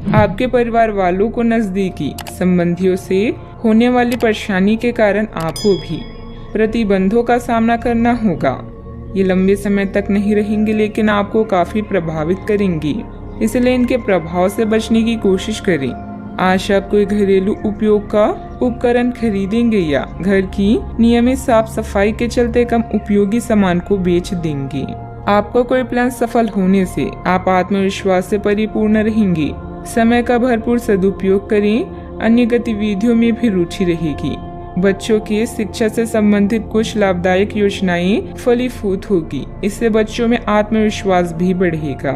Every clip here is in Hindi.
आपके परिवार वालों को नजदीकी संबंधियों से होने वाली परेशानी के कारण आपको भी प्रतिबंधों का सामना करना होगा। ये लंबे समय तक नहीं रहेंगे, लेकिन आपको काफी प्रभावित करेंगी, इसलिए इनके प्रभाव से बचने की कोशिश करें। आज आप कोई घरेलू उपयोग का उपकरण खरीदेंगे या घर की नियमित साफ सफाई के चलते कम उपयोगी सामान को बेच देंगे। आपका कोई प्लान सफल होने से आप आत्मविश्वास से परिपूर्ण रहेंगे। समय का भरपूर सदुपयोग करें, अन्य गतिविधियों में भी रुचि रहेगी। बच्चों की शिक्षा से संबंधित कुछ लाभदायक योजनाएं फलीभूत होगी, इससे बच्चों में आत्मविश्वास भी बढ़ेगा।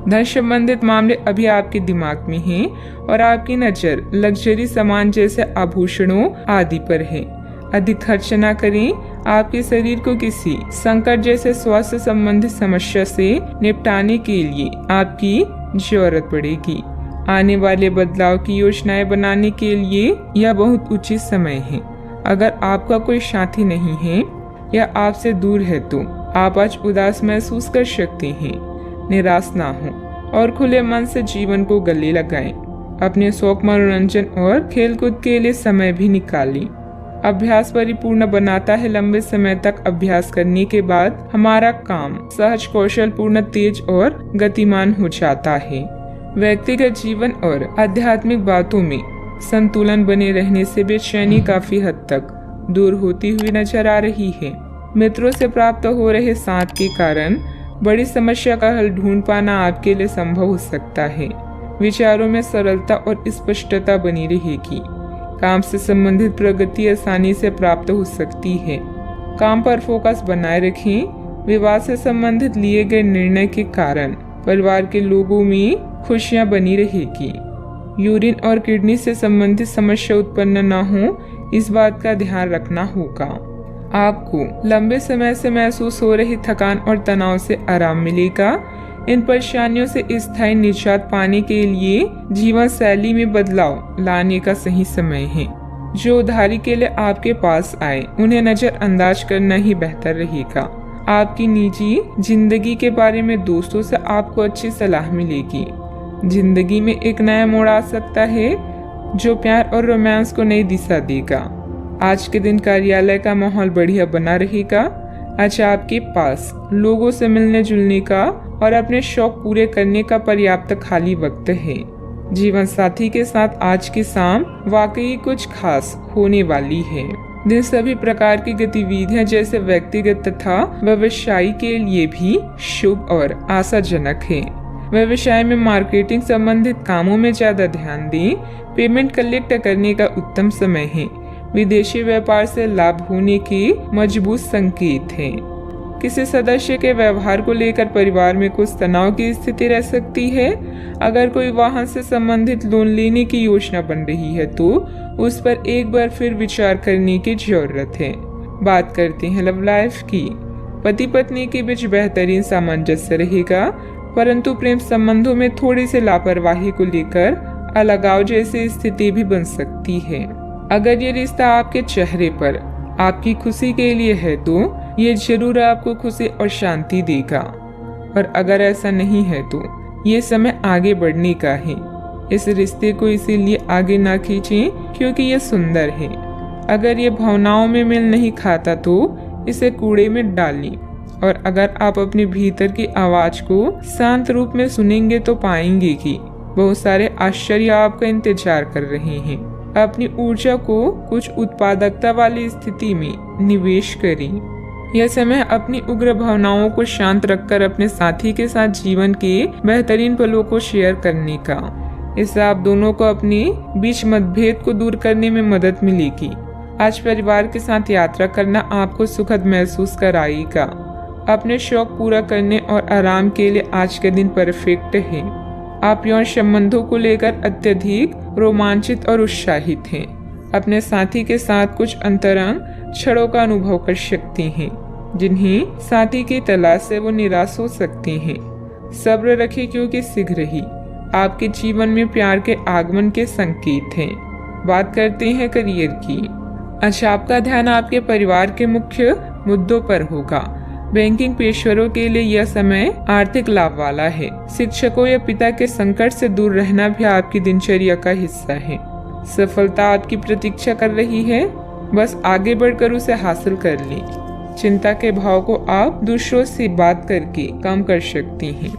धन संबंधित मामले अभी आपके दिमाग में हैं और आपकी नजर लग्जरी सामान जैसे आभूषणों आदि पर है। अधिक खर्च न करें। आपके शरीर को किसी संकट जैसे स्वास्थ्य संबंधित समस्या से निपटाने के लिए आपकी जरूरत पड़ेगी। आने वाले बदलाव की योजनाएं बनाने के लिए यह बहुत उचित समय है। अगर आपका कोई साथी नहीं है या आपसे दूर है तो आप आज उदास महसूस कर सकते हैं। निराश ना हो और खुले मन से जीवन को गले लगाएं। अपने शौक, मनोरंजन और खेलकूद के लिए समय भी निकालें। अभ्यास परिपूर्ण बनाता है। लंबे समय तक अभ्यास करने के बाद हमारा काम सहज, कौशल पूर्ण, तेज और गतिमान हो जाता है। व्यक्तिगत जीवन और आध्यात्मिक बातों में संतुलन बने रहने से बेचैनी काफी हद तक दूर होती हुई नजर आ रही है। मित्रों से प्राप्त हो रहे साथ के कारण बड़ी समस्या का हल ढूंढ पाना आपके लिए संभव हो सकता है। विचारों में सरलता और स्पष्टता बनी रहेगी। काम से संबंधित प्रगति आसानी से प्राप्त हो सकती है। काम पर फोकस बनाए रखें। विवाह से संबंधित लिए गए निर्णय के कारण परिवार के लोगों में खुशियां बनी रहेगी। यूरिन और किडनी से संबंधित समस्या उत्पन्न न हो, इस बात का ध्यान रखना होगा। आपको लंबे समय से महसूस हो रही थकान और तनाव से आराम मिलेगा। इन परेशानियों से स्थायी निजात पाने के लिए जीवन शैली में बदलाव लाने का सही समय है। जो उधारी के लिए आपके पास आए उन्हें नजरअंदाज करना ही बेहतर रहेगा। आपकी निजी जिंदगी के बारे में दोस्तों से आपको अच्छी सलाह मिलेगी। जिंदगी में एक नया मोड़ आ सकता है जो प्यार और रोमांस को नई दिशा देगा। आज के दिन कार्यालय का माहौल बढ़िया बना रहेगा। आज आपके पास लोगों से मिलने जुलने का और अपने शौक पूरे करने का पर्याप्त खाली वक्त है। जीवन साथी के साथ आज की शाम वाकई कुछ खास होने वाली है। दिन सभी प्रकार की गतिविधियां जैसे व्यक्तिगत तथा व्यवसायी के लिए भी शुभ और आशाजनक है। व्यवसाय में मार्केटिंग संबंधित कामों में ज्यादा ध्यान दें। पेमेंट कलेक्ट करने का उत्तम समय है। विदेशी व्यापार से लाभ होने के मजबूत संकेत हैं। किसी सदस्य के व्यवहार को लेकर परिवार में कुछ तनाव की स्थिति रह सकती है। अगर कोई वाहन से संबंधित लोन लेने की योजना बन रही है तो उस पर एक बार फिर विचार करने की जरूरत है। बात करते हैं लव लाइफ की। पति पत्नी के बीच बेहतरीन सामंजस्य रहेगा, परंतु प्रेम संबंधों में थोड़ी सी लापरवाही को लेकर अलगाव जैसी स्थिति भी बन सकती है। अगर ये रिश्ता आपके चेहरे पर आपकी खुशी के लिए है तो ये जरूर आपको खुशी और शांति देगा, और अगर ऐसा नहीं है तो ये समय आगे बढ़ने का है। इस रिश्ते को इसीलिए आगे ना खींचें क्योंकि ये सुंदर है। अगर ये भावनाओं में मेल नहीं खाता तो इसे कूड़े में डालें, और अगर आप अपने भीतर की आवाज को शांत रूप में सुनेंगे तो पाएंगे कि बहुत सारे आश्चर्य आपका इंतजार कर रहे हैं। अपनी ऊर्जा को कुछ उत्पादकता वाली स्थिति में निवेश करें। यह समय अपनी उग्र भावनाओं को शांत रखकर अपने साथी के साथ जीवन के बेहतरीन पलों को शेयर करने का। इससे आप दोनों को अपने बीच मतभेद को दूर करने में मदद मिलेगी। आज परिवार के साथ यात्रा करना आपको सुखद महसूस कराएगा। अपने शौक पूरा करने और आराम के लिए आज के दिन परफेक्ट है। आप यौन संबंधों को लेकर अत्यधिक रोमांचित और उत्साहित हैं। अपने साथी के साथ कुछ अंतरंग क्षणों का अनुभव कर सकते हैं, जिन्हें साथी की तलाश से वो निराश हो सकते हैं। सब्र रखें क्योंकि शीघ्र ही आपके जीवन में प्यार के आगमन के संकेत हैं। बात करते हैं करियर की। आज आपका ध्यान आपके परिवार के मुख्य मुद्दों पर होगा। बैंकिंग पेशेवरों के लिए यह समय आर्थिक लाभ वाला है। शिक्षकों या पिता के संकट से दूर रहना भी आपकी दिनचर्या का हिस्सा है। सफलता आपकी प्रतीक्षा कर रही है, बस आगे बढ़कर उसे हासिल कर ली। चिंता के भाव को आप दूसरों से बात करके कम कर सकती हैं।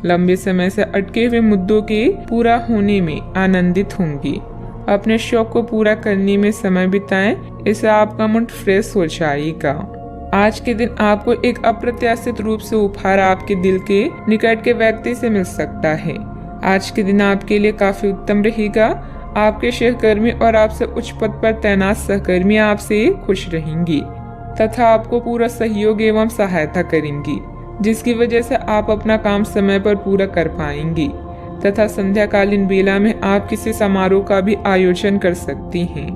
लंबे समय से अटके हुए मुद्दों के पूरा होने में आनंदित होंगी। अपने शौक को पूरा करने में समय बिताएं, इससे आपका मूड फ्रेश हो जाएगा। आज के दिन आपको एक अप्रत्याशित रूप से उपहार आपके दिल के निकट के व्यक्ति से मिल सकता है। आज के दिन आपके लिए काफी उत्तम रहेगा। आपके सहकर्मी और आपसे उच्च पद पर तैनात सहकर्मी आपसे खुश रहेंगी तथा आपको पूरा सहयोग एवं सहायता करेंगी, जिसकी वजह से आप अपना काम समय पर पूरा कर पाएंगी तथा संध्याकालीन बेला में आप किसी समारोह का भी आयोजन कर सकती हैं।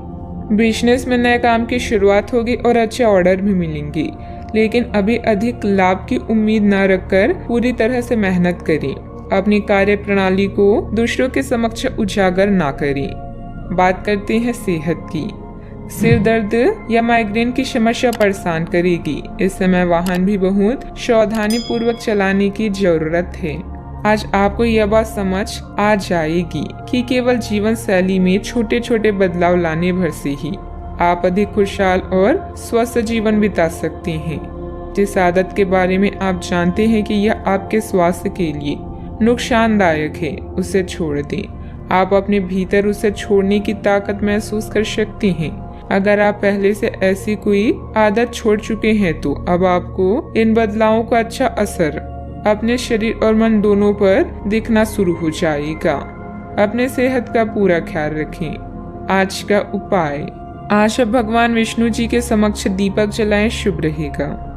बिजनेस में नए काम की शुरुआत होगी और अच्छे ऑर्डर भी मिलेंगे, लेकिन अभी अधिक लाभ की उम्मीद न रखकर पूरी तरह से मेहनत करें। अपनी कार्य प्रणाली को दूसरों के समक्ष उजागर ना करें। बात करते हैं सेहत की। सिर दर्द या माइग्रेन की समस्या परेशान करेगी। इस समय वाहन भी बहुत सावधानी पूर्वक चलाने की जरूरत है। आज आपको यह बात समझ आ जाएगी कि केवल जीवन शैली में छोटे छोटे बदलाव लाने भर से ही आप अधिक खुशहाल और स्वस्थ जीवन बिता सकते हैं। जिस आदत के बारे में आप जानते हैं कि यह आपके स्वास्थ्य के लिए नुकसानदायक है, उसे छोड़ दें। आप अपने भीतर उसे छोड़ने की ताकत महसूस कर सकते हैं। अगर आप पहले से ऐसी कोई आदत छोड़ चुके हैं तो अब आपको इन बदलावों का अच्छा असर अपने शरीर और मन दोनों पर दिखना शुरू हो जाएगा। अपने सेहत का पूरा ख्याल रखें। आज का उपाय, आज आप भगवान विष्णु जी के समक्ष दीपक जलाएं, शुभ रहेगा।